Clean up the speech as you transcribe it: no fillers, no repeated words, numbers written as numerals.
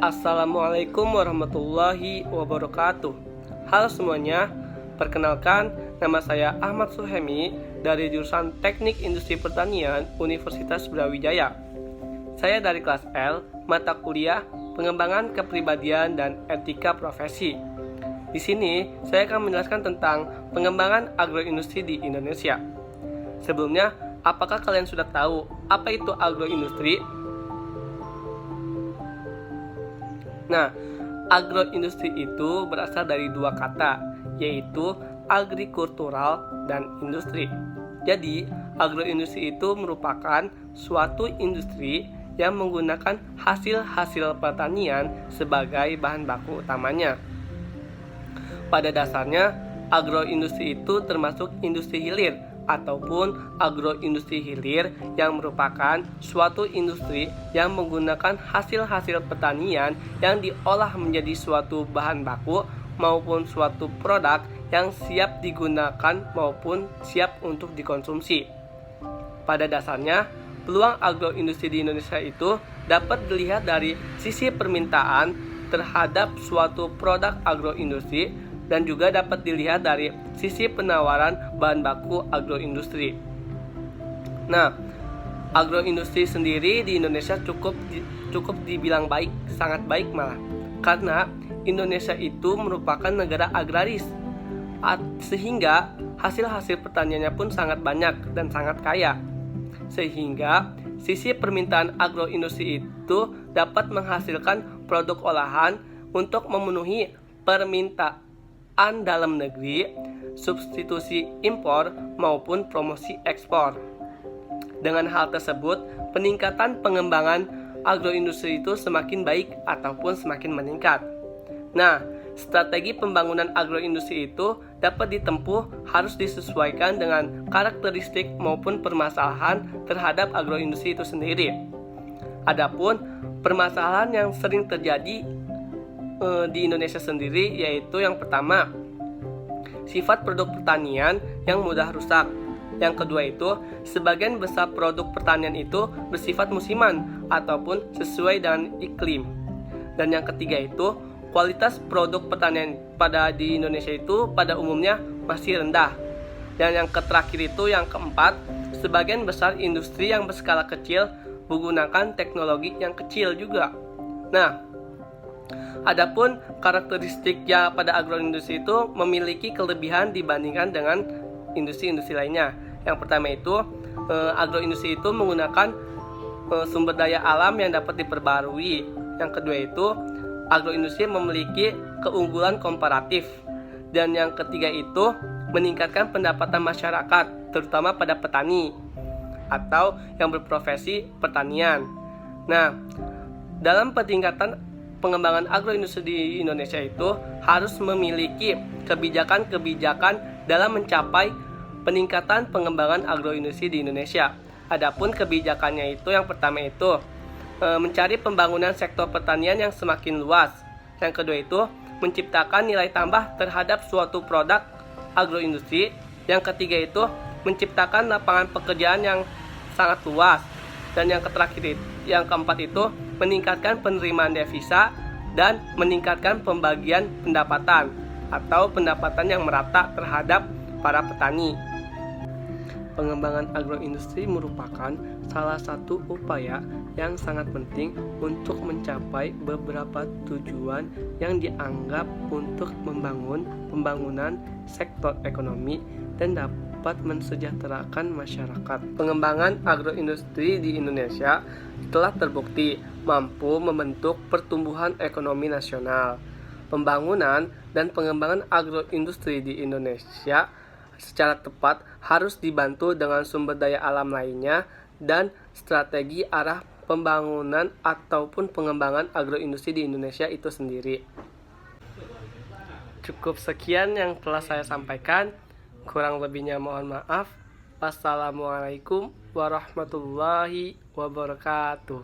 Assalamualaikum warahmatullahi wabarakatuh. Halo semuanya, perkenalkan nama saya Ahmad Suhemi dari jurusan Teknik Industri Pertanian Universitas Brawijaya. Saya dari kelas L, mata kuliah Pengembangan Kepribadian dan Etika Profesi. Di sini saya akan menjelaskan tentang pengembangan agroindustri di Indonesia. Sebelumnya, apakah kalian sudah tahu apa itu agroindustri? Nah, agroindustri itu berasal dari dua kata, yaitu agrikultural dan industri. Jadi, agroindustri itu merupakan suatu industri yang menggunakan hasil-hasil pertanian sebagai bahan baku utamanya. Pada dasarnya, agroindustri itu termasuk industri hilir ataupun agroindustri hilir yang merupakan suatu industri yang menggunakan hasil-hasil pertanian yang diolah menjadi suatu bahan baku maupun suatu produk yang siap digunakan maupun siap untuk dikonsumsi. Pada dasarnya, peluang agroindustri di Indonesia itu dapat dilihat dari sisi permintaan terhadap suatu produk agroindustri dan juga dapat dilihat dari sisi penawaran bahan baku agroindustri. Nah, agroindustri sendiri di Indonesia cukup dibilang baik, sangat baik malah. Karena Indonesia itu merupakan negara agraris, sehingga hasil-hasil pertaniannya pun sangat banyak dan sangat kaya. Sehingga sisi permintaan agroindustri itu dapat menghasilkan produk olahan untuk memenuhi permintaan dalam negeri, substitusi impor maupun promosi ekspor. Dengan hal tersebut, peningkatan pengembangan agroindustri itu semakin baik ataupun semakin meningkat. Nah, strategi pembangunan agroindustri itu dapat ditempuh harus disesuaikan dengan karakteristik maupun permasalahan terhadap agroindustri itu sendiri. Adapun permasalahan yang sering terjadi di Indonesia sendiri yaitu yang pertama, sifat produk pertanian yang mudah rusak. Yang kedua itu, sebagian besar produk pertanian itu bersifat musiman ataupun sesuai dengan iklim. Dan yang ketiga itu, kualitas produk pertanian di Indonesia itu pada umumnya masih rendah. Dan yang terakhir itu, yang keempat, sebagian besar industri yang berskala kecil menggunakan teknologi yang kecil juga. Nah, adapun karakteristiknya pada agroindustri itu memiliki kelebihan dibandingkan dengan industri-industri lainnya. Yang pertama itu, agroindustri itu menggunakan sumber daya alam yang dapat diperbarui. Yang kedua itu, agroindustri memiliki keunggulan komparatif. Dan yang ketiga itu, meningkatkan pendapatan masyarakat, terutama pada petani atau yang berprofesi pertanian. Nah, dalam peningkatan pengembangan agroindustri di Indonesia itu harus memiliki kebijakan-kebijakan dalam mencapai peningkatan pengembangan agroindustri di Indonesia. Adapun kebijakannya itu yang pertama itu mencari pembangunan sektor pertanian yang semakin luas. Yang kedua itu menciptakan nilai tambah terhadap suatu produk agroindustri. Yang ketiga itu menciptakan lapangan pekerjaan yang sangat luas. Dan yang terakhir, yang keempat itu meningkatkan penerimaan devisa dan meningkatkan pembagian pendapatan atau pendapatan yang merata terhadap para petani. Pengembangan agroindustri merupakan salah satu upaya yang sangat penting untuk mencapai beberapa tujuan yang dianggap untuk pembangunan sektor ekonomi dan dapat mensejahterakan masyarakat. Pengembangan agroindustri di Indonesia telah terbukti mampu membentuk pertumbuhan ekonomi nasional. Pembangunan dan pengembangan agroindustri di Indonesia secara tepat harus dibantu dengan sumber daya alam lainnya dan strategi arah pembangunan ataupun pengembangan agroindustri di Indonesia itu sendiri. Cukup sekian yang telah saya sampaikan, kurang lebihnya mohon maaf. Wassalamualaikum warahmatullahi wabarakatuh.